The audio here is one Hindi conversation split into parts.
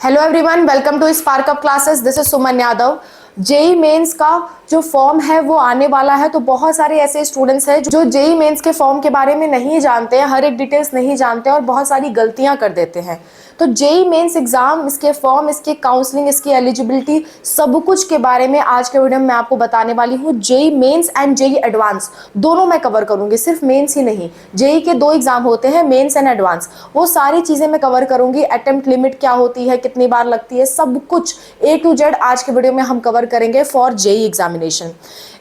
Hello everyone, welcome to spark up classes. This is Suman Yadav. JEE mains का जो फॉर्म है वो आने वाला है, तो बहुत सारे ऐसे स्टूडेंट्स हैं जो जेई मेंस के फॉर्म के बारे में नहीं जानते हैं, हर एक डिटेल्स नहीं जानते हैं और बहुत सारी गलतियां कर देते हैं। तो जेई मेंस एग्जाम, इसके फॉर्म, इसके काउंसलिंग, इसकी एलिजिबिलिटी, सब कुछ के बारे में आज के वीडियो में मैं आपको बताने वाली हूँ। JEE mains and JEE advance दोनों मैं कवर करूंगी, सिर्फ मेंस ही नहीं। जेई के दो एग्जाम होते हैं, मेंस एंड एडवांस, वो सारी चीजें मैं कवर करूंगी। अटेम्प्ट लिमिट क्या होती है, कितनी बार लगती है, सब कुछ A to Z आज के वीडियो में हम कवर करेंगे फॉर जेई एग्जामिनेशन।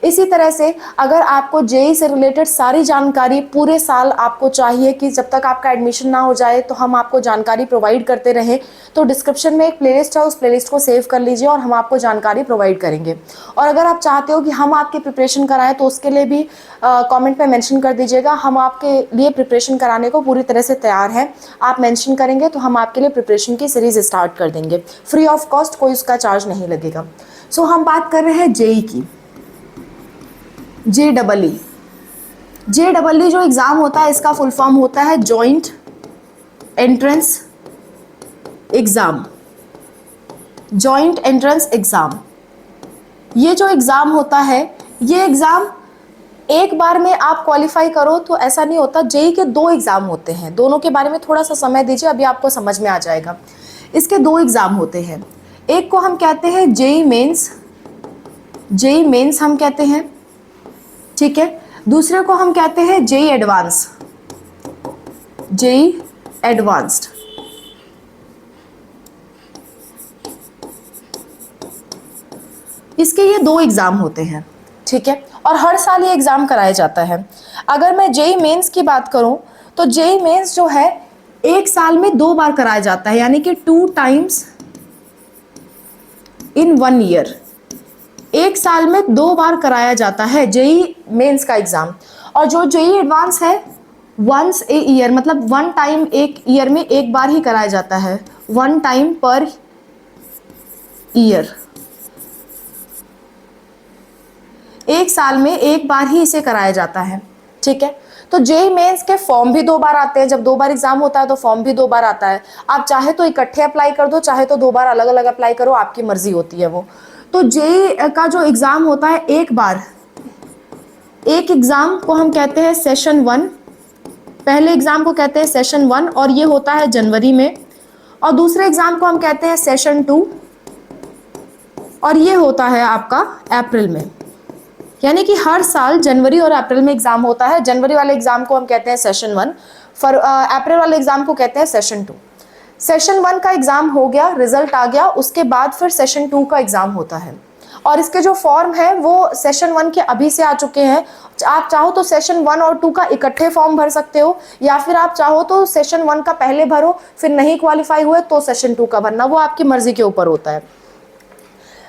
इसी तरह से अगर आपको जेई से रिलेटेड सारी जानकारी पूरे साल आपको चाहिए कि जब तक आपका एडमिशन ना हो जाए तो हम आपको जानकारी प्रोवाइड करते रहें, तो डिस्क्रिप्शन में एक प्लेलिस्ट है, उस प्लेलिस्ट को सेव कर लीजिए और हम आपको जानकारी प्रोवाइड करेंगे। और अगर आप चाहते हो कि हम आपकी प्रिपरेशन कराएं तो उसके लिए भी कमेंट में मेंशन कर दीजिएगा। हम आपके लिए प्रिपरेशन कराने को पूरी तरह से तैयार हैं। आप मेंशन करेंगे तो हम आपके लिए प्रिपरेशन की सीरीज स्टार्ट कर देंगे फ्री ऑफ कॉस्ट, कोई उसका चार्ज नहीं लगेगा। सो हम बात कर रहे हैं जेई की। JEE जो एग्ज़ाम होता है इसका फुल फॉर्म होता है joint entrance exam. Joint entrance exam, ये जो एग्ज़ाम होता है, ये एग्ज़ाम एक बार में आप क्वालिफाई करो तो ऐसा नहीं होता। जेई के दो एग्ज़ाम होते हैं, दोनों के बारे में थोड़ा सा समय दीजिए, अभी आपको समझ में आ जाएगा। इसके दो एग्ज़ाम होते हैं, एक को हम कहते हैं जेई मेंस, जेई मेंस हम कहते हैं, ठीक है। दूसरे को हम कहते हैं जेई एडवांस, जेई एडवांस्ड। इसके ये दो एग्जाम होते हैं, ठीक है, और हर साल ये एग्जाम कराया जाता है। अगर मैं जेई मेंस की बात करूं तो जेई मेंस जो है एक साल में दो बार कराया जाता है, यानी कि 2 times इन 1 year। एक साल में 2 बार कराया जाता है जेई मेंस का एग्जाम। और जो जेई एडवांस है वंस ए ईयर, मतलब 1 time एक ईयर में एक बार ही कराया जाता है, 1 time पर ईयर। एक साल में एक बार ही इसे कराया जाता है, ठीक है। तो जेई मेंस के फॉर्म भी 2 बार आते हैं। जब 2 बार एग्जाम होता है तो फॉर्म भी 2 बार आता है। आप चाहे तो इकट्ठे अप्लाई कर दो, चाहे तो 2 बार अलग अलग अप्लाई करो, आपकी मर्जी होती है वो। तो जेई का जो एग्जाम होता है एक बार, एक एग्जाम को हम कहते हैं सेशन 1, पहले एग्जाम को कहते हैं सेशन 1 और ये होता है जनवरी में, और दूसरे एग्जाम को हम कहते हैं सेशन 2 और ये होता है आपका अप्रैल में। यानी कि हर साल जनवरी और अप्रैल में एग्जाम होता है। जनवरी वाले एग्जाम को हम कहते हैं सेशन 1, अप्रैल वाले एग्जाम को कहते हैं सेशन 2। सेशन 1 का एग्जाम हो गया, रिजल्ट आ गया, उसके बाद फिर सेशन 2 का एग्जाम होता है। और इसके जो फॉर्म है वो सेशन 1 के अभी से आ चुके हैं। आप चाहो तो सेशन 1 और 2 का इकट्ठे फॉर्म भर सकते हो, या फिर आप चाहो तो सेशन 1 का पहले भरो, फिर नहीं क्वालिफाई हुए तो सेशन 2 का भरना, वो आपकी मर्जी के ऊपर होता है।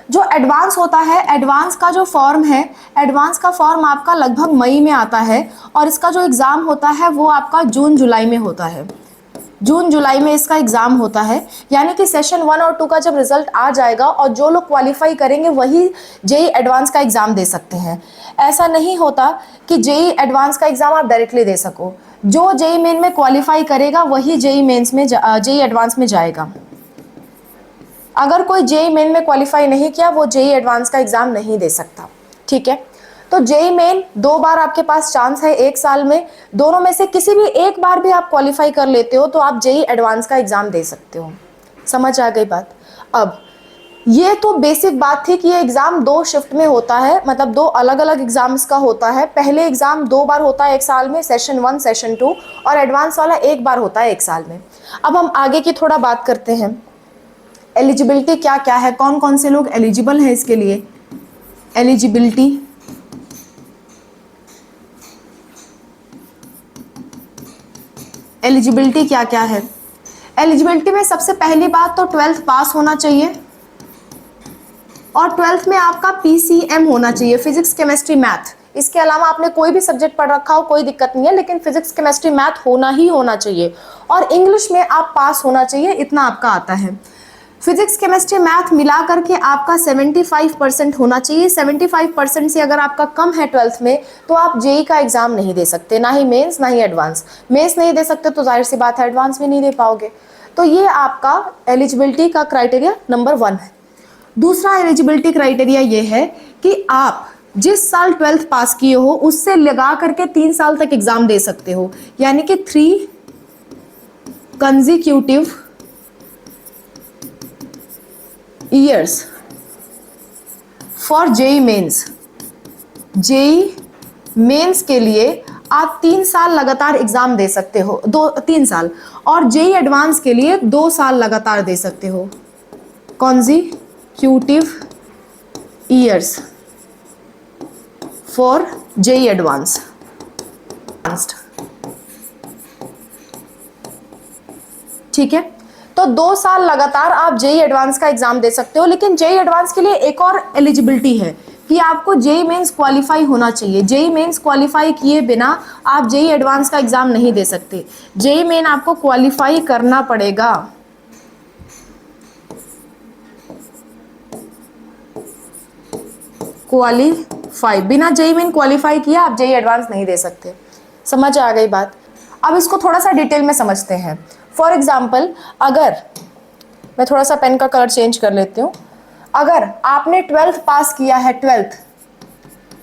जो एडवांस होता है, एडवांस का जो फॉर्म है, एडवांस का फॉर्म आपका लगभग मई में आता है और इसका जो एग्ज़ाम होता है वो आपका जून जुलाई में होता है। जून जुलाई में इसका एग्ज़ाम होता है। यानी कि सेशन 1 और 2 का जब रिजल्ट आ जाएगा और जो लोग क्वालिफाई करेंगे वही जेई एडवांस का एग्ज़ाम दे सकते हैं। ऐसा नहीं होता कि जेई एडवांस का एग्ज़ाम आप डायरेक्टली दे सको। जो जेई मेन में क्वालिफाई करेगा वही जेई मेन्स में जेई एडवांस में जाएगा। अगर कोई जेई मेन में क्वालिफाई नहीं किया वो जेई एडवांस का एग्जाम नहीं दे सकता, ठीक है। तो जेई मेन 2 बार आपके पास चांस है एक साल में, दोनों में से किसी भी एक बार भी आप क्वालिफाई कर लेते हो तो आप जेई एडवांस का एग्जाम दे सकते हो। समझ आ गई बात? अब ये तो बेसिक बात थी कि ये एग्जाम 2 शिफ्ट में होता है, मतलब 2 अलग अलग एग्जाम्स का होता है। पहले एग्जाम 2 बार होता है एक साल में, सेशन 1 सेशन 2, और एडवांस वाला एक बार होता है एक साल में। अब हम आगे की थोड़ा बात करते हैं। एलिजिबिलिटी क्या क्या है, कौन कौन से लोग एलिजिबल हैं इसके लिए। एलिजिबिलिटी, एलिजिबिलिटी क्या क्या है। एलिजिबिलिटी में सबसे पहली बात तो 12th पास होना चाहिए और 12th में आपका PCM होना चाहिए, फिजिक्स केमिस्ट्री मैथ। इसके अलावा आपने कोई भी सब्जेक्ट पढ़ रखा हो कोई दिक्कत नहीं है, लेकिन फिजिक्स केमिस्ट्री मैथ होना ही होना चाहिए। और इंग्लिश में आप पास होना चाहिए, इतना आपका आता है। फिजिक्स केमिस्ट्री मैथ मिला करके आपका 75% होना चाहिए। 75% से अगर आपका कम है 12th में तो आप जेई का एग्जाम नहीं दे सकते, ना ही मेंस ना ही एडवांस। मेंस नहीं दे सकते तो जाहिर सी बात है एडवांस भी नहीं दे पाओगे। तो ये आपका एलिजिबिलिटी का क्राइटेरिया नंबर 1 है। दूसरा एलिजिबिलिटी क्राइटेरिया ये है कि आप जिस साल 12th पास किए हो उससे लगा करके 3 साल तक एग्जाम दे सकते हो, यानी कि 3 consecutive years for JEE mains. JEE mains के लिए आप 3 साल लगातार एग्जाम दे सकते हो, 3 साल, और जेई एडवांस के लिए 2 साल लगातार दे सकते हो। Consecutive years for JEE advance. ठीक है, तो 2 साल लगातार आप जेई एडवांस का एग्जाम दे सकते हो। लेकिन जेई एडवांस के लिए एक और एलिजिबिलिटी है कि आपको जेई मेंस क्वालिफाई होना चाहिए। जेई मेंस क्वालिफाई किए बिना आप जेई एडवांस का एग्जाम नहीं दे सकते। जेई मेन आपको क्वालिफाई करना पड़ेगा। क्वालिफाई, बिना जेई मेन क्वालिफाई किया आप जेई एडवांस नहीं दे सकते। समझ आ गई बात? अब इसको थोड़ा सा डिटेल में समझते हैं। फॉर एग्जाम्पल, अगर मैं थोड़ा सा पेन का कलर चेंज कर लेती हूँ। अगर आपने 12th पास किया है, 12th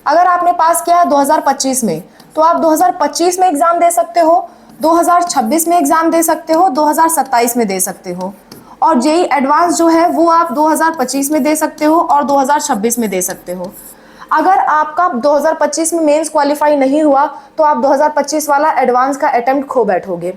अगर आपने पास किया है 2025 में, तो आप 2025 में एग्जाम दे सकते हो, 2026 में एग्जाम दे सकते हो, 2027 में दे सकते हो। और जेई एडवांस जो है वो आप 2025 में दे सकते हो और 2026 में दे सकते हो। अगर आपका 2025 में मेंस क्वालिफाई नहीं हुआ तो आप 2025 वाला एडवांस का अटेम्प्ट खो बैठोगे।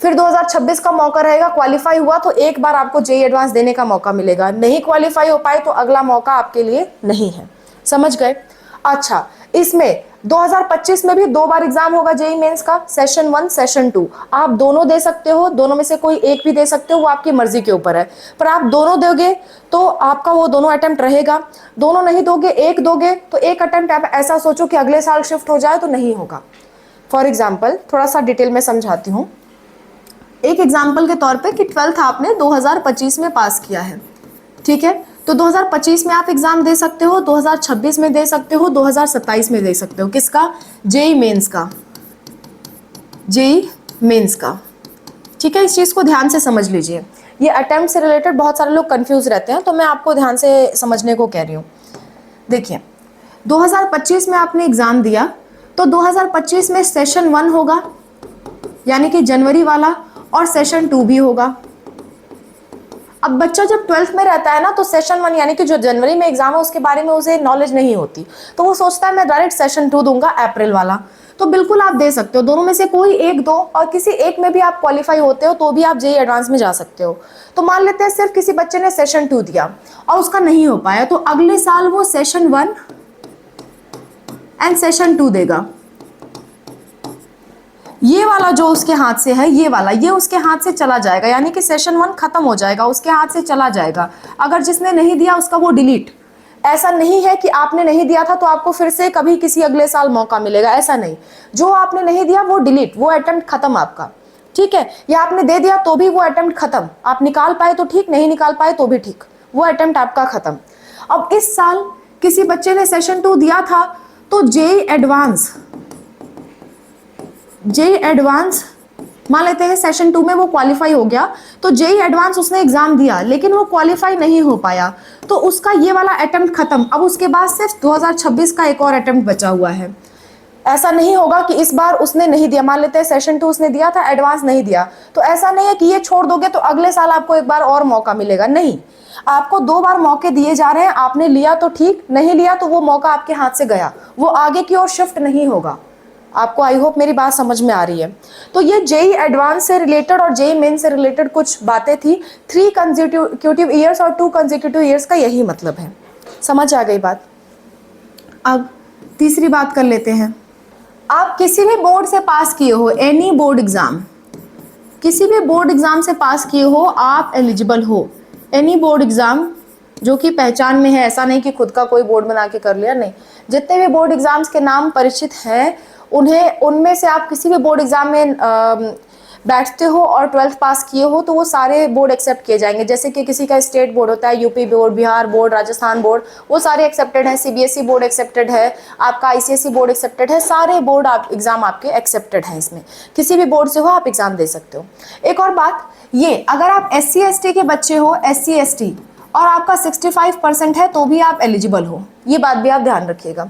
फिर 2026 का मौका रहेगा, क्वालिफाई हुआ तो एक बार आपको जेई एडवांस देने का मौका मिलेगा, नहीं क्वालिफाई हो पाए तो अगला मौका आपके लिए नहीं है। समझ गए? अच्छा, इसमें 2025 में भी 2 बार एग्जाम होगा जेई मेंस का, सेशन 1 सेशन 2। आप दोनों दे सकते हो, दोनों में से कोई एक भी दे सकते हो, वो आपकी मर्जी के ऊपर है। पर आप दोनों दोगे तो आपका वो दोनों अटेम्प्ट रहेगा। दोनों नहीं दोगे, एक दोगे तो एक अटेम्प्ट आप ऐसा सोचो कि अगले साल शिफ्ट हो जाए तो नहीं होगा। फॉर एग्जाम्पल, थोड़ा सा डिटेल में समझाती हूँ। एक एग्जाम्पल के तौर पे कि 12th आपने 2025 में पास किया है, ठीक है, तो 2025 में आप एग्जाम दे सकते हो, 2026 में दे सकते हो, 2027 में दे सकते हो। किसका? जेई मेंस का। जेई मेंस का, ठीक है। इस चीज को ध्यान से समझ लीजिए। ये अटेम्प्ट से रिलेटेड बहुत सारे लोग कंफ्यूज रहते हैं, तो मैं आपको ध्यान से समझने को कह रही हूँ। देखिए, 2025 में आपने एग्जाम दिया तो 2025 में सेशन 1 होगा, यानी कि जनवरी वाला, और सेशन 2 भी होगा। अब बच्चा जब 12th में रहता है ना, तो सेशन 1 यानी कि जो जनवरी में एग्जाम है उसके बारे में उसे नॉलेज नहीं होती, तो वो सोचता है मैं डायरेक्ट सेशन 2 दूंगा, अप्रैल वाला। तो बिल्कुल आप दे सकते हो, दोनों में से कोई एक दो, और किसी एक में भी आप क्वालिफाई होते हो तो भी आप जेई एडवांस में जा सकते हो। तो मान लेते हैं सिर्फ किसी बच्चे ने सेशन 2 दिया और उसका नहीं हो पाया, तो अगले साल वो सेशन 1 एंड सेशन 2 देगा। ये वाला जो उसके हाथ से है, ये वाला, ये उसके हाथ से चला जाएगा, यानी कि सेशन 1 खत्म हो जाएगा, उसके हाथ से चला जाएगा। अगर जिसने नहीं दिया उसका वो डिलीट। ऐसा नहीं है कि आपने नहीं दिया था तो आपको फिर से कभी किसी अगले साल मौका मिलेगा, ऐसा नहीं। जो आपने नहीं दिया वो डिलीट, वो अटेम्प्ट खत्म आपका, ठीक है। या आपने दे दिया तो भी वो अटेम्प्ट खत्म, आप निकाल पाए तो ठीक, नहीं निकाल पाए तो भी ठीक, वो अटेम्प्ट आपका खत्म। अब इस साल किसी बच्चे ने सेशन 2 दिया था तो जेई एडवांस मान लेते हैं सेशन 2 में वो क्वालिफाई हो गया, तो जेई एडवांस उसने एग्जाम दिया लेकिन वो क्वालिफाई नहीं हो पाया, तो उसका ये वाला अटेम्प्ट खत्म। अब उसके बाद सिर्फ 2026 का एक और अटेम्प्ट बचा हुआ है। ऐसा नहीं होगा कि इस बार उसने नहीं दिया, मान लेते हैं सेशन 2 उसने दिया था, एडवांस नहीं दिया, तो ऐसा नहीं है कि ये छोड़ दोगे तो अगले साल आपको एक बार और मौका मिलेगा, नहीं। आपको 2 बार मौके दिए जा रहे हैं, आपने लिया तो ठीक, नहीं लिया तो वो मौका आपके हाथ से गया, वो आगे की ओर शिफ्ट नहीं होगा। आपको आई होप मेरी बात समझ में आ रही है। तो ये जेई एडवांस से रिलेटेड और जेई मेन से रिलेटेड कुछ बातें थी। 3 कंसेक्यूटिव ईयर्स और 2 कंसेक्यूटिव ईयर्स का यही मतलब है। समझ आ गई बात? अब तीसरी बात कर लेते हैं। आप किसी भी बोर्ड से पास किए हो, एनी बोर्ड एग्जाम, किसी भी बोर्ड एग्जाम से पास किए हो, आप एलिजिबल हो। एनी बोर्ड एग्जाम जो कि पहचान में है, ऐसा नहीं कि खुद का कोई बोर्ड बना के कर लिया, नहीं। जितने भी बोर्ड एग्जाम्स के नाम परिचित हैं उन्हें, उनमें से आप किसी भी बोर्ड एग्जाम में बैठते हो और 12th पास किए हो तो वो सारे बोर्ड एक्सेप्ट किए जाएंगे। जैसे कि किसी का स्टेट बोर्ड होता है, UP board, Bihar board, Rajasthan board, वो सारे एक्सेप्टेड है। सीबीएसई बोर्ड एक्सेप्टेड है, आपका आईसीएसई बोर्ड एक्सेप्टेड है, सारे बोर्ड आप एग्जाम आपके एक्सेप्टेड हैं। इसमें किसी भी बोर्ड से हो आप एग्जाम दे सकते हो। एक और बात, ये अगर आप SC ST के बच्चे हो, SC ST, और आपका 65% है तो भी आप एलिजिबल हो, ये बात भी आप ध्यान रखिएगा।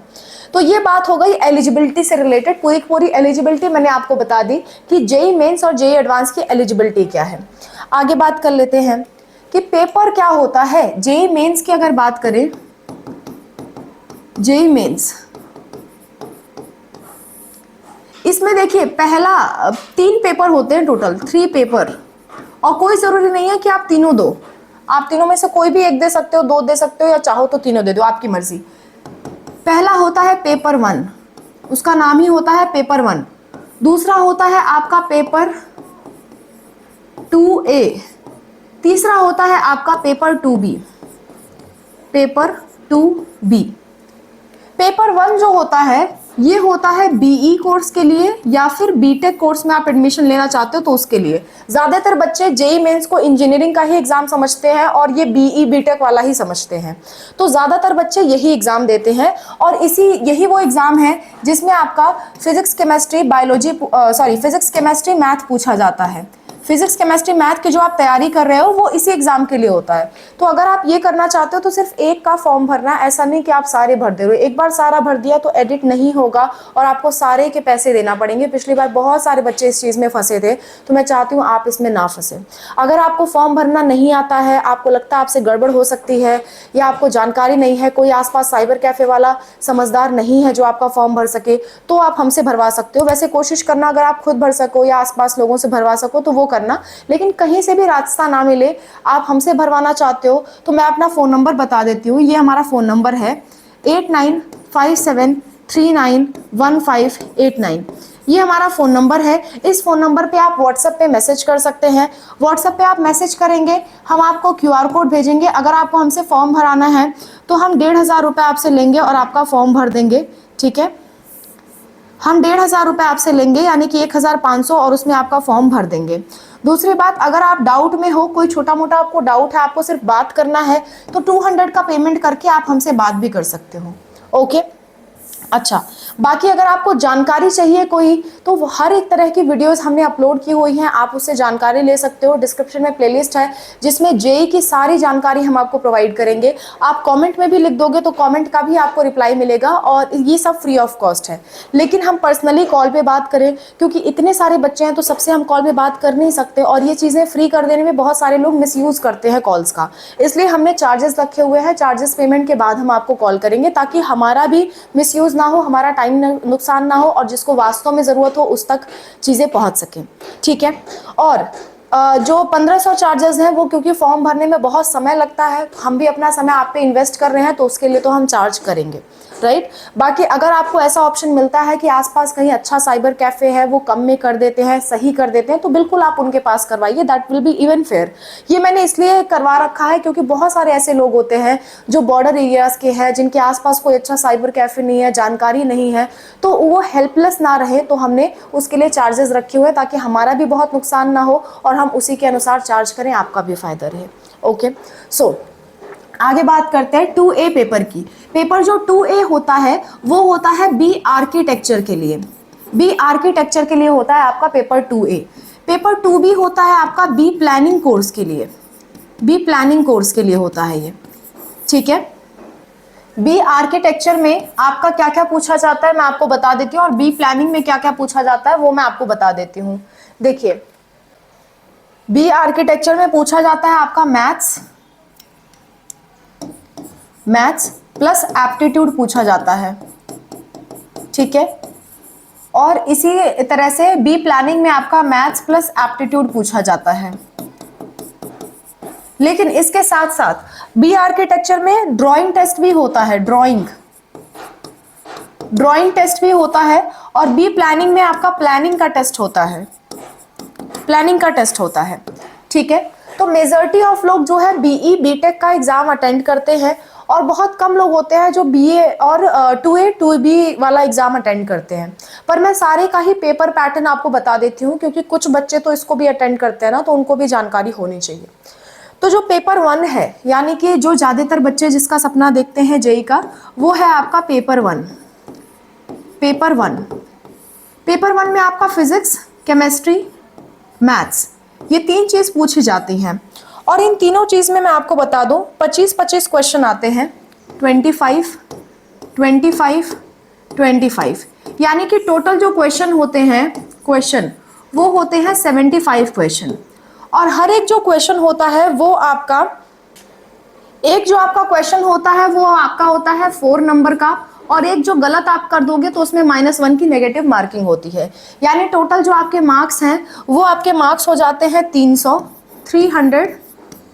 तो ये बात हो गई एलिजिबिलिटी से रिलेटेड। पूरी पूरी एलिजिबिलिटी मैंने आपको बता दी कि जेई मेंस और जेई एडवांस की एलिजिबिलिटी क्या है। आगे बात कर लेते हैं कि पेपर क्या होता है। जेई मेंस की अगर बात करें, जेई मेंस, इसमें देखिए पहला 3 पेपर होते हैं, टोटल 3 पेपर, और कोई जरूरी नहीं है कि आप तीनों दो, आप तीनों में से कोई भी एक दे सकते हो, 2 दे सकते हो, या चाहो तो तीनों दे दो, आपकी मर्जी। पहला होता है पेपर 1, उसका नाम ही होता है पेपर 1। दूसरा होता है आपका पेपर 2A, तीसरा होता है आपका paper 2B, paper 2B। Paper 1 जो होता है ये होता है बीई कोर्स के लिए या फिर बीटेक कोर्स में आप एडमिशन लेना चाहते हो तो उसके लिए। ज्यादातर बच्चे जेई मेंस को इंजीनियरिंग का ही एग्जाम समझते हैं और ये बीई बीटेक वाला ही समझते हैं, तो ज्यादातर बच्चे यही एग्जाम देते हैं। और यही वो एग्जाम है जिसमें आपका physics chemistry physics chemistry math पूछा जाता है। फिजिक्स केमिस्ट्री मैथ की जो आप तैयारी कर रहे हो वो इसी एग्जाम के लिए होता है। तो अगर आप ये करना चाहते हो तो सिर्फ एक का फॉर्म भरना, ऐसा नहीं कि आप सारे भर दे रहे हो। एक बार सारा भर दिया तो एडिट नहीं होगा और आपको सारे के पैसे देना पड़ेंगे। पिछली बार बहुत सारे बच्चे इस चीज़ में फंसे थे, तो मैं चाहती हूँ आप इसमें ना फंसे। अगर आपको फॉर्म भरना नहीं आता है, आपको लगता है आपसे गड़बड़ हो सकती है, या आपको जानकारी नहीं है, कोई आसपास साइबर कैफे वाला समझदार नहीं है जो आपका फॉर्म भर सके, तो आप हमसे भरवा सकते हो। वैसे कोशिश करना अगर आप खुद भर सको या आसपास लोगों से भरवा सको तो वो करना, लेकिन कहीं से भी रास्ता ना मिले, आप हमसे भरवाना चाहते हो तो मैं अपना फ़ोन नंबर बता देती हूँ। ये हमारा फ़ोन नंबर है 8957391589। ये हमारा फ़ोन नंबर है। इस फ़ोन नंबर पे आप व्हाट्सएप पे मैसेज कर सकते हैं। व्हाट्सएप पे आप मैसेज करेंगे, हम आपको QR कोड भेजेंगे। अगर आपको हमसे फॉर्म भराना है तो हम 1500 रुपये आपसे लेंगे और आपका फॉर्म भर देंगे, ठीक है। हम 1500 रुपये आपसे लेंगे, यानी कि 1500, और उसमें आपका फॉर्म भर देंगे। दूसरी बात, अगर आप डाउट में हो, कोई छोटा मोटा आपको डाउट है, आपको सिर्फ बात करना है, तो 200 का पेमेंट करके आप हमसे बात भी कर सकते हो, ओके। अच्छा, बाकी अगर आपको जानकारी चाहिए कोई, तो हर एक तरह की वीडियोस हमने अपलोड की हुई हैं, आप उससे जानकारी ले सकते हो। डिस्क्रिप्शन में प्लेलिस्ट है जिसमें जेई की सारी जानकारी हम आपको प्रोवाइड करेंगे। आप कमेंट में भी लिख दोगे तो कमेंट का भी आपको रिप्लाई मिलेगा, और ये सब फ्री ऑफ कॉस्ट है। लेकिन हम पर्सनली कॉल पे बात करें, क्योंकि इतने सारे बच्चे हैं तो सबसे हम कॉल पे बात कर नहीं सकते, और ये चीज़ें फ्री कर देने में बहुत सारे लोग मिसयूज़ करते हैं कॉल्स का। इसलिए हमने चार्जेस रखे हुए हैं। चार्जेस पेमेंट के बाद हम आपको कॉल करेंगे, ताकि हमारा भी मिसयूज़ ना हो, हमारा टाइम नुकसान ना हो, और जिसको वास्तव में ज़रूरत हो उस तक चीज़ें पहुंच सकें, ठीक है। और जो 1500 चार्जेस हैं वो, क्योंकि फॉर्म भरने में बहुत समय लगता है, हम भी अपना समय आप पे इन्वेस्ट कर रहे हैं, तो उसके लिए तो हम चार्ज करेंगे, राइट। बाकी अगर आपको ऐसा ऑप्शन मिलता है कि आसपास कहीं अच्छा साइबर कैफ़े है, वो कम में कर देते हैं, सही कर देते हैं, तो बिल्कुल आप उनके पास करवाइए, that will be even fair. ये मैंने इसलिए करवा रखा है क्योंकि बहुत सारे ऐसे लोग होते हैं जो बॉर्डर एरियाज़ के हैं, जिनके आसपास कोई अच्छा साइबर कैफ़े नहीं है, जानकारी नहीं है, तो वो हेल्पलेस ना रहे, तो हमने उसके लिए चार्जेस रखे हुए हैं, ताकि हमारा भी बहुत नुकसान ना हो और हम उसी के अनुसार चार्ज करें, आपका भी फ़ायदा रहे, ओके। सो आगे बात करते हैं 2A पेपर की। पेपर जो 2A होता है वो होता है बी आर्किटेक्चर के लिए। बी आर्किटेक्चर के लिए होता है आपका पेपर 2A। पेपर 2B होता है आपका बी प्लानिंग कोर्स के लिए। बी प्लानिंग कोर्स के लिए होता है ये, ठीक है। बी आर्किटेक्चर में आपका क्या क्या पूछा जाता है मैं आपको बता देती हूँ, और बी प्लानिंग में क्या क्या पूछा जाता है वो मैं आपको बता देती हूँ। देखिए, बी आर्किटेक्चर में पूछा जाता है आपका मैथ्स प्लस एप्टीट्यूड पूछा जाता है, ठीक है। और इसी तरह से बी प्लानिंग में आपका मैथ्स प्लस एप्टीट्यूड पूछा जाता है। लेकिन इसके साथ साथ बी आर्किटेक्चर में ड्राइंग टेस्ट भी होता है, ड्राइंग टेस्ट भी होता है, और बी प्लानिंग में आपका प्लानिंग का टेस्ट होता है, ठीक है। तो मेजॉरिटी ऑफ लोग जो है बीई बीटेक का एग्जाम अटेंड करते हैं और बहुत कम लोग होते हैं जो बीए और 2A 2B वाला एग्जाम अटेंड करते हैं। पर मैं सारे का ही पेपर पैटर्न आपको बता देती हूँ, क्योंकि कुछ बच्चे तो इसको भी अटेंड करते हैं ना, तो उनको भी जानकारी होनी चाहिए। तो जो पेपर 1 है, यानी कि जो ज़्यादातर बच्चे जिसका सपना देखते हैं जेई का, वो है आपका पेपर 1। पेपर 1 में आपका फिजिक्स, केमिस्ट्री, मैथ्स, ये 3 चीज़ पूछी जाती हैं। और इन तीनों चीज़ में मैं आपको बता दूं 25-25 क्वेश्चन आते हैं, 25, 25, 25, यानी कि टोटल जो क्वेश्चन होते हैं वो होते हैं 75 क्वेश्चन। और हर एक जो क्वेश्चन होता है वो आपका, एक जो आपका क्वेश्चन होता है वो आपका होता है 4 नंबर का, और एक जो गलत आप कर दोगे तो उसमें -1 की नेगेटिव मार्किंग होती है। यानी टोटल जो आपके मार्क्स हैं वो आपके मार्क्स हो जाते हैं 300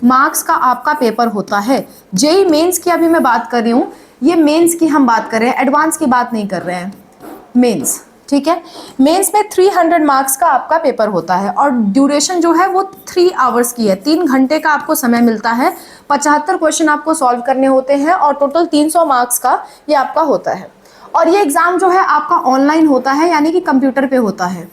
मार्क्स का आपका पेपर होता है। जेई मेंस की अभी मैं बात कर रही हूँ, ये मेंस की हम बात कर रहे हैं, एडवांस की बात नहीं कर रहे हैं, मेंस, ठीक है। मेंस में 300 मार्क्स का आपका पेपर होता है और ड्यूरेशन जो है वो 3 आवर्स की है, 3 घंटे का आपको समय मिलता है। 75 क्वेश्चन आपको सॉल्व करने होते हैं और टोटल 300 मार्क्स का ये आपका होता है। और ये एग्ज़ाम जो है आपका ऑनलाइन होता है, यानी कि कंप्यूटर पे होता है।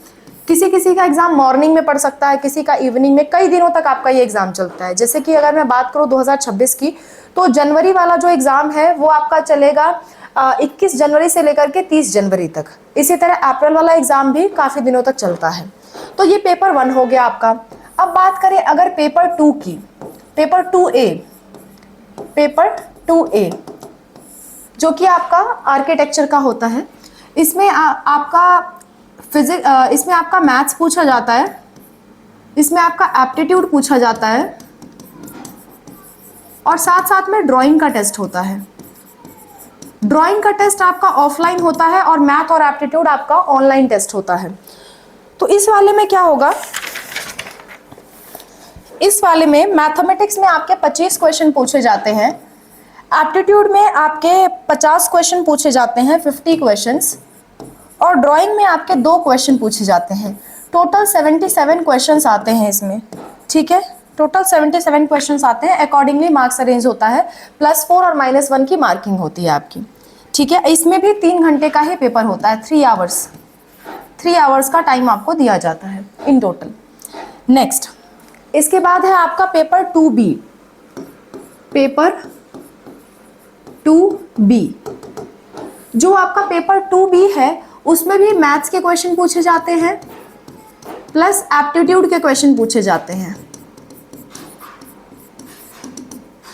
किसी किसी का एग्ज़ाम मॉर्निंग में पढ़ सकता है, किसी का इवनिंग में, कई दिनों तक आपका ये एग्ज़ाम चलता है। जैसे कि अगर मैं बात करूँ 2026 की, तो जनवरी वाला जो एग्ज़ाम है वो आपका चलेगा 21 जनवरी से लेकर के 30 जनवरी तक। इसी तरह अप्रैल वाला एग्ज़ाम भी काफ़ी दिनों तक चलता है। तो ये पेपर 1 हो गया आपका। अब बात करें अगर पेपर 2 की, पेपर 2A जो कि आपका आर्किटेक्चर का होता है। इसमें आपका इसमें आपका मैथ्स पूछा जाता है, इसमें आपका एप्टीट्यूड पूछा जाता है और साथ साथ में ड्राइंग का टेस्ट होता है। ड्राइंग का टेस्ट आपका ऑफलाइन होता है और मैथ और एप्टीट्यूड आपका ऑनलाइन टेस्ट होता है। तो इस वाले में क्या होगा, इस वाले में मैथमेटिक्स में आपके 25 क्वेश्चन पूछे जाते हैं, एप्टीट्यूड में आपके 50 क्वेश्चन पूछे जाते हैं, 50 क्वेश्चंस, और ड्राइंग में आपके 2 क्वेश्चन पूछे जाते हैं। टोटल 77 क्वेश्चंस आते हैं इसमें, ठीक है। टोटल 77 क्वेश्चंस आते हैं, अकॉर्डिंगली मार्क्स अरेंज होता है, +4 और -1 की मार्किंग होती है आपकी, ठीक है। इसमें भी 3 घंटे का ही पेपर होता है, 3 आवर्स का टाइम आपको दिया जाता है इन टोटल। नेक्स्ट, इसके बाद है आपका पेपर 2B। पेपर 2B, जो आपका पेपर 2B है उसमें भी मैथ्स के क्वेश्चन पूछे जाते हैं प्लस एप्टीट्यूड के क्वेश्चन पूछे जाते हैं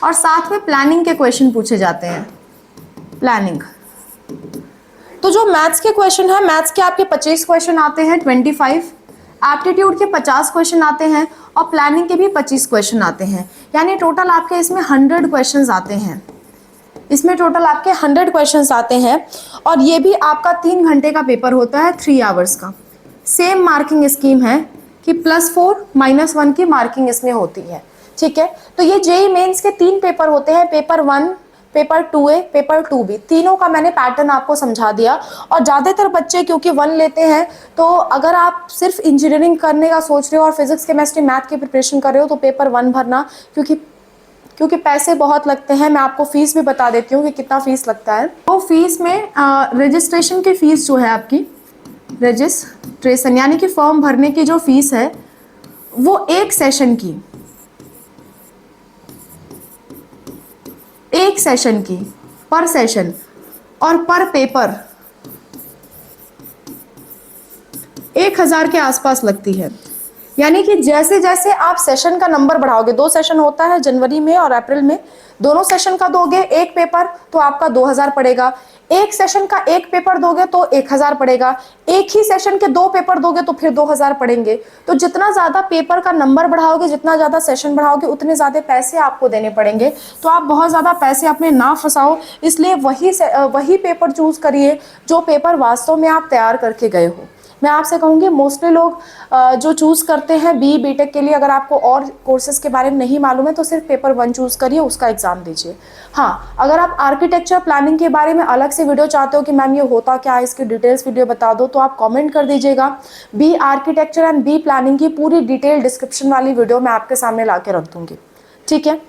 और साथ में प्लानिंग के क्वेश्चन पूछे जाते हैं, प्लानिंग। तो जो मैथ्स के क्वेश्चन है, मैथ्स के आपके 25 क्वेश्चन आते हैं, 25, एप्टीट्यूड के 50 क्वेश्चन आते हैं और प्लानिंग के भी 25 क्वेश्चन आते हैं। यानी टोटल आपके इसमें 100 क्वेश्चन आते हैं, इसमें टोटल आपके 100 क्वेश्चंस आते हैं और ये भी आपका 3 घंटे का पेपर होता है, 3 आवर्स का। सेम मार्किंग स्कीम है कि +4 -1 की मार्किंग इसमें होती है, ठीक है। तो ये जेई मेंस के 3 पेपर होते हैं, paper 1, paper 2A, paper 2B। तीनों का मैंने पैटर्न आपको समझा दिया। और ज़्यादातर बच्चे क्योंकि 1 लेते हैं, तो अगर आप सिर्फ इंजीनियरिंग करने का सोच रहे हो और फिजिक्स, केमिस्ट्री, मैथ की प्रिपरेशन कर रहे हो तो पेपर 1 भरना, क्योंकि पैसे बहुत लगते हैं। मैं आपको फ़ीस भी बता देती हूँ कि कितना फ़ीस लगता है। तो फीस में रजिस्ट्रेशन की फ़ीस जो है आपकी, रजिस्ट्रेशन यानी कि फॉर्म भरने की जो फ़ीस है वो एक सेशन की, पर सेशन और पर पेपर 1000 के आसपास लगती है। यानी कि जैसे जैसे आप सेशन का नंबर बढ़ाओगे, 2 सेशन होता है जनवरी में और अप्रैल में, दोनों सेशन का दोगे एक पेपर तो आपका 2000 पड़ेगा, एक सेशन का एक पेपर दोगे तो 1000 पड़ेगा, एक ही सेशन के 2 पेपर दोगे तो फिर 2000 पड़ेंगे। तो जितना ज़्यादा पेपर का नंबर बढ़ाओगे, जितना ज़्यादा सेशन बढ़ाओगे, उतने ज़्यादा पैसे आपको देने पड़ेंगे। तो आप बहुत ज़्यादा पैसे अपने ना फंसाओ, इसलिए वही पेपर चूज़ करिए जो पेपर वास्तव में आप तैयार करके गए हो। मैं आपसे कहूँगी मोस्टली लोग जो चूज़ करते हैं बी बीटेक के लिए, अगर आपको और कोर्सेज़ के बारे में नहीं मालूम है तो सिर्फ पेपर 1 चूज़ करिए, उसका एग्ज़ाम दीजिए। हाँ, अगर आप आर्किटेक्चर प्लानिंग के बारे में अलग से वीडियो चाहते हो कि मैम ये होता क्या है, इसकी डिटेल्स वीडियो बता दो, तो आप कमेंट कर दीजिएगा। B architecture and B planning की पूरी डिटेल डिस्क्रिप्शन वाली वीडियो मैं आपके सामने ला के रख दूँगी, ठीक है।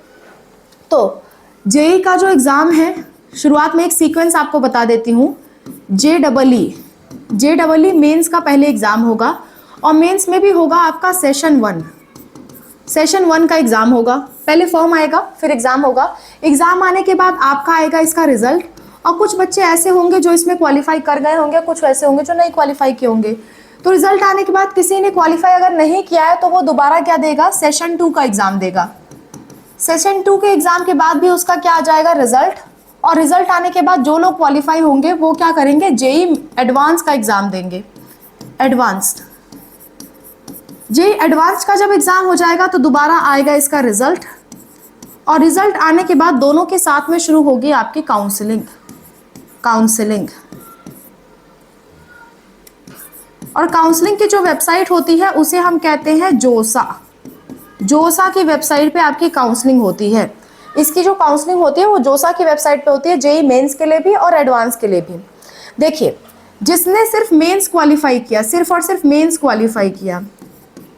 तो जेई का जो एग्ज़ाम है, शुरुआत में एक सीक्वेंस आपको बता देती हूँ। JEE मेंस का पहले एग्ज़ाम होगा और मेंस में भी होगा आपका सेशन 1 का एग्ज़ाम होगा। पहले फॉर्म आएगा, फिर एग्ज़ाम होगा। एग्ज़ाम आने के बाद आपका आएगा इसका रिजल्ट, और कुछ बच्चे ऐसे होंगे जो इसमें क्वालिफाई कर गए होंगे, कुछ वैसे होंगे जो नहीं क्वालिफाई किए होंगे। तो रिजल्ट आने के बाद किसी ने क्वालिफाई अगर नहीं किया है तो वो दोबारा क्या देगा, सेशन 2 का एग्ज़ाम देगा। सेशन 2 के एग्ज़ाम के बाद भी उसका क्या आ जाएगा, रिजल्ट। और रिजल्ट आने के बाद जो लोग क्वालिफाई होंगे वो क्या करेंगे, जेई एडवांस का एग्ज़ाम देंगे। जेई एडवांस का जब एग्ज़ाम हो जाएगा तो दोबारा आएगा इसका रिजल्ट, और रिजल्ट आने के बाद दोनों के साथ में शुरू होगी आपकी काउंसलिंग। और काउंसलिंग की जो वेबसाइट होती है उसे हम कहते हैं जोसा की वेबसाइट पे आपकी काउंसलिंग होती है। इसकी जो काउंसलिंग होती है वो जोसा की वेबसाइट पे होती है, जेई मेंस के लिए भी और एडवांस के लिए भी। देखिए, जिसने सिर्फ मेंस क्वालिफाई किया, सिर्फ और सिर्फ मेंस क्वालिफाई किया,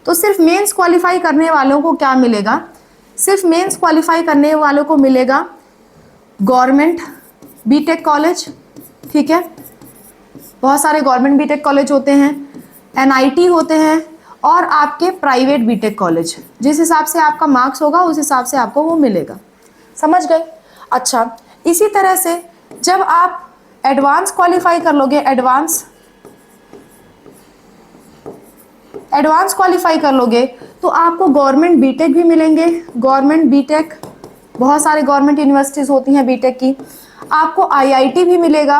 तो सिर्फ मेंस क्वालिफाई करने वालों को क्या मिलेगा, सिर्फ मेंस क्वालिफाई करने वालों को मिलेगा गवर्नमेंट बीटेक कॉलेज, ठीक है। बहुत सारे गवर्नमेंट बीटेक कॉलेज होते हैं, एनआईटी होते हैं, और आपके प्राइवेट बीटेक कॉलेज। जिस हिसाब से आपका मार्क्स होगा उस हिसाब से आपको वो मिलेगा, समझ गए। अच्छा, इसी तरह से जब आप एडवांस क्वालिफाई कर लोगे, एडवांस क्वालिफाई कर लोगे तो आपको गवर्नमेंट बीटेक भी मिलेंगे। गवर्नमेंट बीटेक, बहुत सारे गवर्नमेंट यूनिवर्सिटीज़ होती हैं बीटेक की। आपको आईआईटी भी मिलेगा,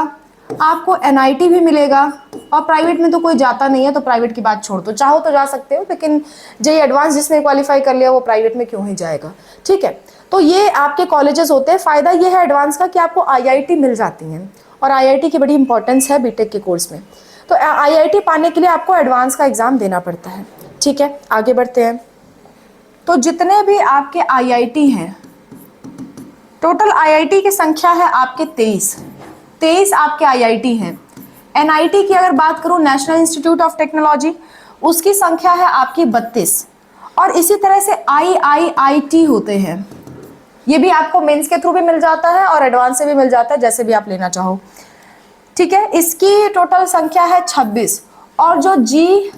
आपको एनआईटी भी मिलेगा, और प्राइवेट में तो कोई जाता नहीं है तो प्राइवेट की बात छोड़ दो, चाहो तो जा सकते हो, लेकिन जेई एडवांस जिसने क्वालिफाई कर लिया वो प्राइवेट में क्यों ही जाएगा, ठीक है। तो ये आपके कॉलेजेस होते हैं। फ़ायदा ये है एडवांस का कि आपको आईआईटी मिल जाती हैं, और आईआईटी की बड़ी इंपॉर्टेंस है बीटेक के कोर्स में। तो आईआईटी पाने के लिए आपको एडवांस का एग्ज़ाम देना पड़ता है, ठीक है। आगे बढ़ते हैं। तो जितने भी आपके आईआईटी हैं, टोटल आईआईटी की संख्या है आपके 23 आपके आईआईटी हैं। एनआईटी की अगर बात करूं, नेशनल इंस्टीट्यूट ऑफ टेक्नोलॉजी, उसकी संख्या है आपकी 32। और इसी तरह से आईआईटी होते हैं, ये भी आपको मेंस के थ्रू भी मिल जाता है और एडवांस से भी मिल जाता है, जैसे भी आप लेना चाहो, ठीक है। इसकी टोटल संख्या है 26। और जो GIFTs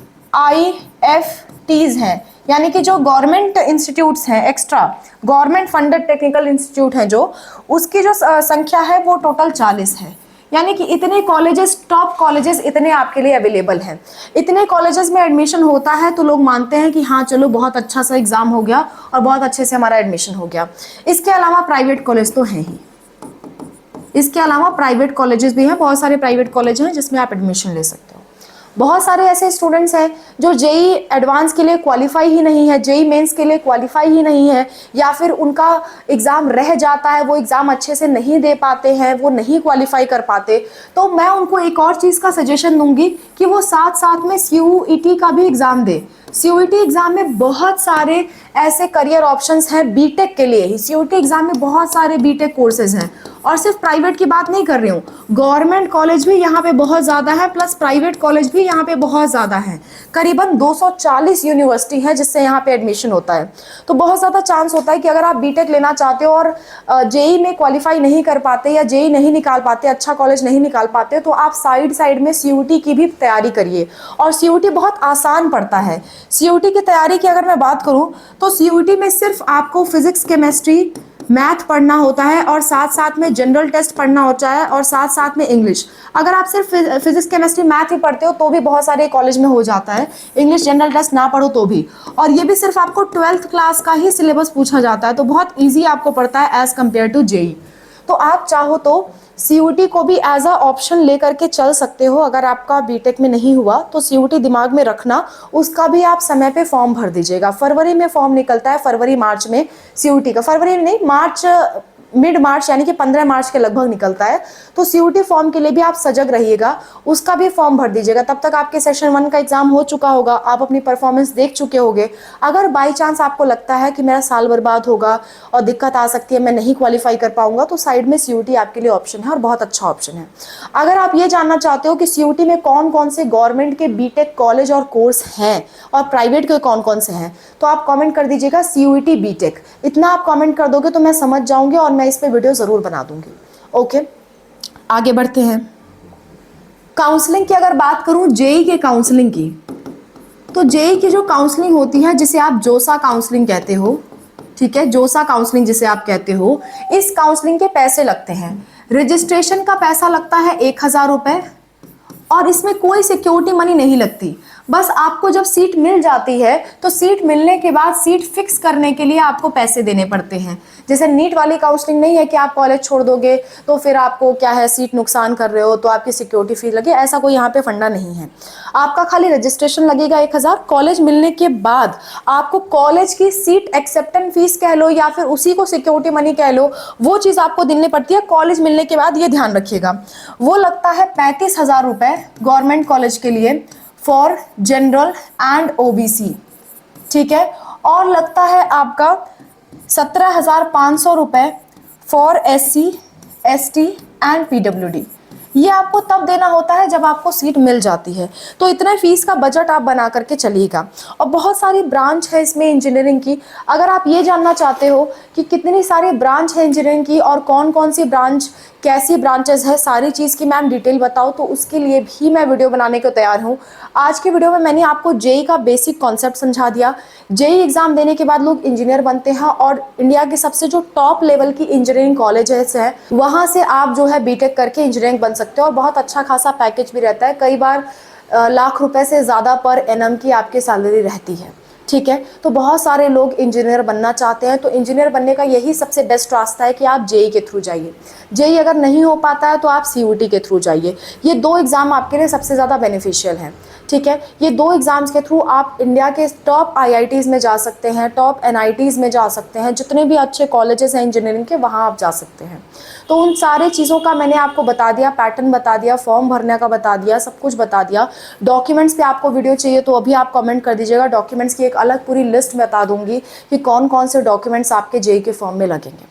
हैं, यानी कि जो गवर्नमेंट इंस्टीट्यूट्स हैं, extra government funded technical institute हैं जो, उसकी जो संख्या है वो टोटल 40 है। यानी कि इतने कॉलेजेस, टॉप कॉलेजेस इतने आपके लिए अवेलेबल हैं। इतने कॉलेजेस में एडमिशन होता है तो लोग मानते हैं कि हाँ चलो बहुत अच्छा सा एग्ज़ाम हो गया और बहुत अच्छे से हमारा एडमिशन हो गया। इसके अलावा प्राइवेट कॉलेज तो हैं ही, इसके अलावा प्राइवेट कॉलेजेस भी हैं, बहुत सारे प्राइवेट कॉलेज हैं जिसमें आप एडमिशन ले सकते हो। बहुत सारे ऐसे स्टूडेंट्स हैं जो जेई एडवांस के लिए क्वालिफाई ही नहीं है, जेई मेंस के लिए क्वालिफाई ही नहीं है, या फिर उनका एग्ज़ाम रह जाता है, वो एग्ज़ाम अच्छे से नहीं दे पाते हैं, वो नहीं क्वालिफाई कर पाते। तो मैं उनको एक और चीज़ का सजेशन दूंगी कि वो साथ साथ में CUET का भी एग्ज़ाम दे। CUET एग्ज़ाम में बहुत सारे ऐसे करियर ऑप्शंस हैं बीटेक के लिए ही। CUET एग्ज़ाम में बहुत सारे बीटेक कोर्सेज हैं, और सिर्फ प्राइवेट की बात नहीं कर रही हूँ, गवर्नमेंट कॉलेज भी यहाँ पे बहुत ज़्यादा है, प्लस प्राइवेट कॉलेज भी यहाँ पे बहुत ज़्यादा है। करीबन 240 यूनिवर्सिटी है जिससे यहाँ पे एडमिशन होता है। तो बहुत ज़्यादा चांस होता है कि अगर आप बीटेक लेना चाहते हो और जेई में क्वालिफाई नहीं कर पाते या जेई नहीं निकाल पाते, अच्छा कॉलेज नहीं निकाल पाते, तो आप साइड में CUET की भी तैयारी करिए। और CUET बहुत आसान पड़ता है। CUET की तैयारी की अगर मैं बात करूँ तो CUET में सिर्फ आपको फिजिक्स, केमिस्ट्री, मैथ पढ़ना होता है, और साथ साथ में जनरल टेस्ट पढ़ना होता है, और साथ साथ में इंग्लिश। अगर आप सिर्फ फिजिक्स, केमिस्ट्री, मैथ ही पढ़ते हो तो भी बहुत सारे कॉलेज में हो जाता है, इंग्लिश जनरल टेस्ट ना पढ़ो तो भी। और ये भी सिर्फ आपको 12th क्लास का ही सिलेबस पूछा जाता है, तो बहुत ईजी आपको पड़ता है एज़ कम्पेयर टू जेई। तो आप चाहो तो CUET को भी एज अ ऑप्शन लेकर के चल सकते हो। अगर आपका बीटेक में नहीं हुआ तो CUET दिमाग में रखना, उसका भी आप समय पे फॉर्म भर दीजिएगा। फरवरी में फॉर्म निकलता है, फरवरी मार्च में CUET का, फरवरी नहीं, मार्च मिड मार्च यानी कि 15 मार्च के लगभग निकलता है। तो सीयूटी फॉर्म के लिए भी आप सजग रहिएगा, उसका भी फॉर्म भर दीजिएगा। तब तक आपके सेशन 1 का एग्जाम हो चुका होगा, आप अपनी परफॉर्मेंस देख चुके होंगे। अगर बाई चांस आपको लगता है कि मेरा साल बर्बाद होगा और दिक्कत आ सकती है, मैं नहीं क्वालिफाई कर पाऊंगा, तो साइड में सीयूटी आपके लिए ऑप्शन है और बहुत अच्छा ऑप्शन है। अगर आप ये जानना चाहते हो कि सीयूटी में कौन कौन से गवर्नमेंट के बीटेक कॉलेज और कोर्स हैं और प्राइवेट के कौन कौन से हैं, तो आप कमेंट कर दीजिएगा सीयूटी बीटेक। इतना आप कमेंट कर दोगे तो मैं समझ जाऊंगी और मैं इस पे वीडियो जरूर बना दूंगी। ओके, आगे बढ़ते हैं। काउंसलिंग की अगर बात करूं, जेई के काउंसलिंग की, तो जेई की जो काउंसलिंग होती है जिसे आप जोसा काउंसलिंग कहते हो, ठीक है, जोसा काउंसलिंग जिसे आप कहते हो, इस काउंसलिंग के पैसे लगते हैं। रजिस्ट्रेशन का पैसा लगता है 1000 रुपए और इसमें कोई सिक्योरिटी मनी नहीं लगती। बस आपको जब सीट मिल जाती है तो सीट मिलने के बाद सीट फिक्स करने के लिए आपको पैसे देने पड़ते हैं। जैसे नीट वाली काउंसलिंग नहीं है कि आप कॉलेज छोड़ दोगे तो फिर आपको क्या है, सीट नुकसान कर रहे हो तो आपकी सिक्योरिटी फीस लगे, ऐसा कोई यहाँ पे फंडा नहीं है। आपका खाली रजिस्ट्रेशन लगेगा 1000, कॉलेज मिलने के बाद आपको कॉलेज की सीट एक्सेप्टेंस फीस कह लो या फिर उसी को सिक्योरिटी मनी कह लो, वो चीज़ आपको देनी पड़ती है कॉलेज मिलने के बाद। ये ध्यान रखिएगा, वो लगता है 35,000 रुपए गवर्नमेंट कॉलेज के लिए फॉर जनरल एंड ओबीसी, ठीक है, और लगता है आपका 17,500 रुपए for SC ST and PWD. ये आपको तब देना होता है जब आपको सीट मिल जाती है। तो इतना फीस का बजट आप बना करके चलिएगा। और बहुत सारी ब्रांच है इसमें इंजीनियरिंग की। अगर आप ये जानना चाहते हो कि कितनी सारी ब्रांच है इंजीनियरिंग की और कौन कौन सी ब्रांच, कैसी ब्रांचेस है, सारी चीज़ की मैम डिटेल बताओ, तो उसके लिए भी मैं वीडियो बनाने को तैयार हूँ। आज के वीडियो में मैंने आपको जेई का बेसिक कॉन्सेप्ट समझा दिया। जेई एग्जाम देने के बाद लोग इंजीनियर बनते हैं और इंडिया के सबसे जो टॉप लेवल की इंजीनियरिंग कॉलेजेस है वहाँ से आप जो है बीटेक करके इंजीनियरिंग बन सकते हो और बहुत अच्छा खासा पैकेज भी रहता है। कई बार लाख रुपए से ज़्यादा पर एनम की आपकी सैलरी रहती है, ठीक है। तो बहुत सारे लोग इंजीनियर बनना चाहते हैं, तो इंजीनियर बनने का यही सबसे बेस्ट रास्ता है कि आप जेई के थ्रू जाइए। जेई अगर नहीं हो पाता है तो आप सीयूटी के थ्रू जाइए। ये 2 एग्ज़ाम आपके लिए सबसे ज़्यादा बेनिफिशियल हैं, ठीक है। ये 2 एग्ज़ाम्स के थ्रू आप इंडिया के टॉप आईआईटीज़ में जा सकते हैं, टॉप एनआईटीज़ में जा सकते हैं, जितने भी अच्छे कॉलेजेस हैं इंजीनियरिंग के वहाँ आप जा सकते हैं। तो उन सारी चीज़ों का मैंने आपको बता दिया, पैटर्न बता दिया, फॉर्म भरने का बता दिया, सब कुछ बता दिया। डॉक्यूमेंट्स पे आपको वीडियो चाहिए तो अभी आप कमेंट कर दीजिएगा, डॉक्यूमेंट्स की एक अलग पूरी लिस्ट बता दूंगी कि कौन कौन से डॉक्यूमेंट्स आपके जेई के फॉर्म में लगेंगे।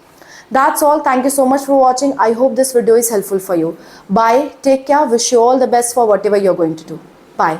That's all. Thank you so much for watching. I hope this video is helpful for you. Bye. Take care. Wish you all the best for whatever you're going to do. Bye.